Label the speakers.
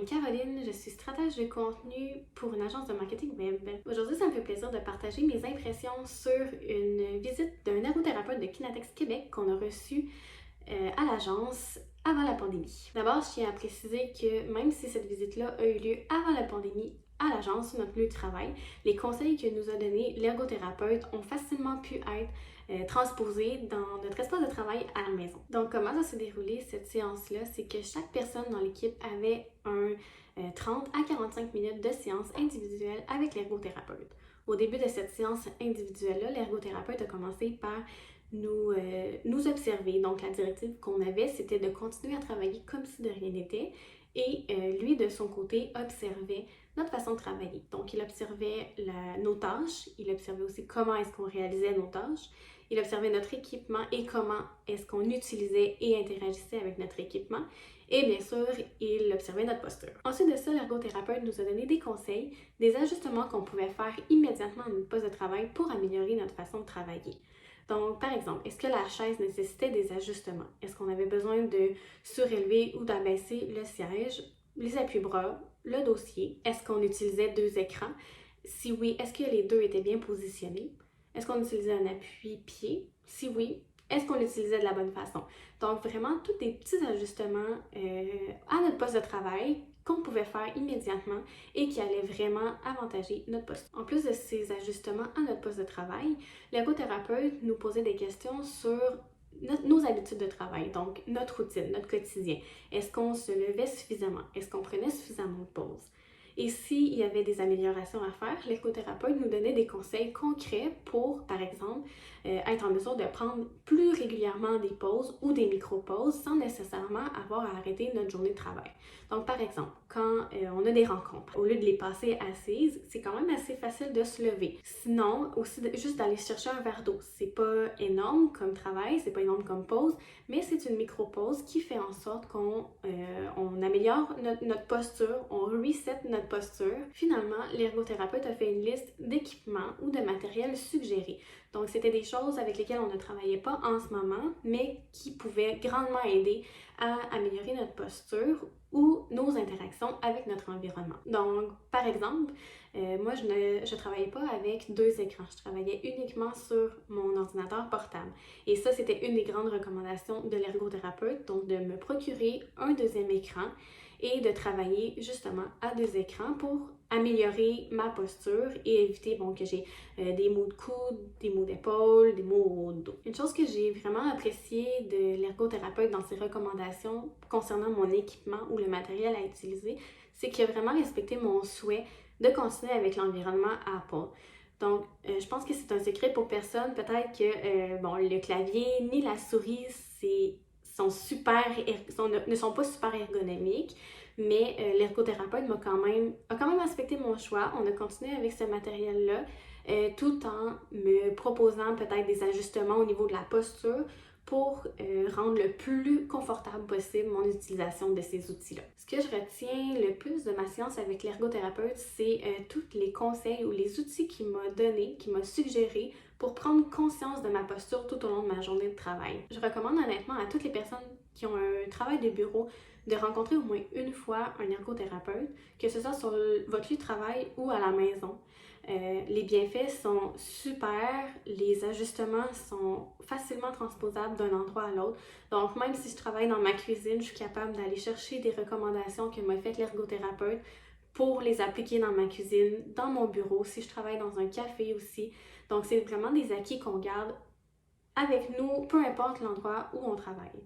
Speaker 1: est Caroline, je suis stratège de contenu pour une agence de marketing web. Aujourd'hui, ça me fait plaisir de partager mes impressions sur une visite d'un ergothérapeute de Kinatex Québec qu'on a reçu à l'agence avant la pandémie. D'abord, je tiens à préciser que même si cette visite-là a eu lieu avant la pandémie, à l'agence, notre lieu de travail, les conseils que nous a donnés l'ergothérapeute ont facilement pu être transposés dans notre espace de travail à la maison. Donc, comment ça s'est déroulé cette séance-là? C'est que chaque personne dans l'équipe avait un 30 à 45 minutes de séance individuelle avec l'ergothérapeute. Au début de cette séance individuelle-là, l'ergothérapeute a commencé par nous observer. Donc, la directive qu'on avait, c'était de continuer à travailler comme si de rien n'était. Et lui, de son côté, observait notre façon de travailler. Donc, il observait nos tâches, il observait aussi comment est-ce qu'on réalisait nos tâches, il observait notre équipement et comment est-ce qu'on utilisait et interagissait avec notre équipement. Et bien sûr, il observait notre posture. Ensuite de ça, l'ergothérapeute nous a donné des conseils, des ajustements qu'on pouvait faire immédiatement à notre poste de travail pour améliorer notre façon de travailler. Donc, par exemple, est-ce que la chaise nécessitait des ajustements? Est-ce qu'on avait besoin de surélever ou d'abaisser le siège, les appuis-bras, le dossier? Est-ce qu'on utilisait 2 écrans? Si oui, est-ce que les deux étaient bien positionnés? Est-ce qu'on utilisait un appui-pied? Si oui, est-ce qu'on l'utilisait de la bonne façon? Donc, vraiment, tous des petits ajustements à notre poste de travail qu'on pouvait faire immédiatement et qui allaient vraiment avantager notre poste. En plus de ces ajustements à notre poste de travail, l'ergothérapeute nous posait des questions sur nos habitudes de travail, donc notre routine, notre quotidien. Est-ce qu'on se levait suffisamment? Est-ce qu'on prenait suffisamment de pauses? Et s'il y avait des améliorations à faire, l'ergothérapeute nous donnait des conseils concrets pour, par exemple, être en mesure de prendre plus régulièrement des pauses ou des micro-pauses sans nécessairement avoir à arrêter notre journée de travail. Donc, par exemple, quand on a des rencontres, au lieu de les passer assises, c'est quand même assez facile de se lever. Sinon, aussi juste d'aller chercher un verre d'eau. C'est pas énorme comme travail, c'est pas énorme comme pause, mais c'est une micro-pause qui fait en sorte qu'on améliore notre posture, on reset notre posture. Finalement, l'ergothérapeute a fait une liste d'équipements ou de matériel suggérés. Donc, c'était des choses avec lesquelles on ne travaillait pas en ce moment, mais qui pouvaient grandement aider à améliorer notre posture ou nos interactions avec notre environnement. Donc, par exemple, moi, je ne travaillais pas avec 2 écrans. Je travaillais uniquement sur mon ordinateur portable. Et ça, c'était une des grandes recommandations de l'ergothérapeute, donc de me procurer un 2e écran et de travailler justement à 2 écrans pour améliorer ma posture et éviter que j'ai des maux de coude, des maux d'épaule, des maux au dos. Une chose que j'ai vraiment appréciée de l'ergothérapeute dans ses recommandations concernant mon équipement ou le matériel à utiliser, c'est qu'il a vraiment respecté mon souhait de continuer avec l'environnement Apple. Donc, je pense que c'est un secret pour personne. Peut-être que le clavier ni la souris ne sont pas super ergonomiques, mais l'ergothérapeute a quand même respecté mon choix. On a continué avec ce matériel-là, tout en me proposant peut-être des ajustements au niveau de la posture pour rendre le plus confortable possible mon utilisation de ces outils-là. Ce que je retiens le plus de ma séance avec l'ergothérapeute, c'est tous les conseils ou les outils qu'il m'a donnés, qu'il m'a suggérés pour prendre conscience de ma posture tout au long de ma journée de travail. Je recommande honnêtement à toutes les personnes qui ont un travail de bureau de rencontrer au moins une fois un ergothérapeute, que ce soit sur votre lieu de travail ou à la maison. Les bienfaits sont super, les ajustements sont facilement transposables d'un endroit à l'autre. Donc, même si je travaille dans ma cuisine, je suis capable d'aller chercher des recommandations que m'a faites l'ergothérapeute pour les appliquer dans ma cuisine, dans mon bureau, si je travaille dans un café aussi. Donc, c'est vraiment des acquis qu'on garde avec nous, peu importe l'endroit où on travaille.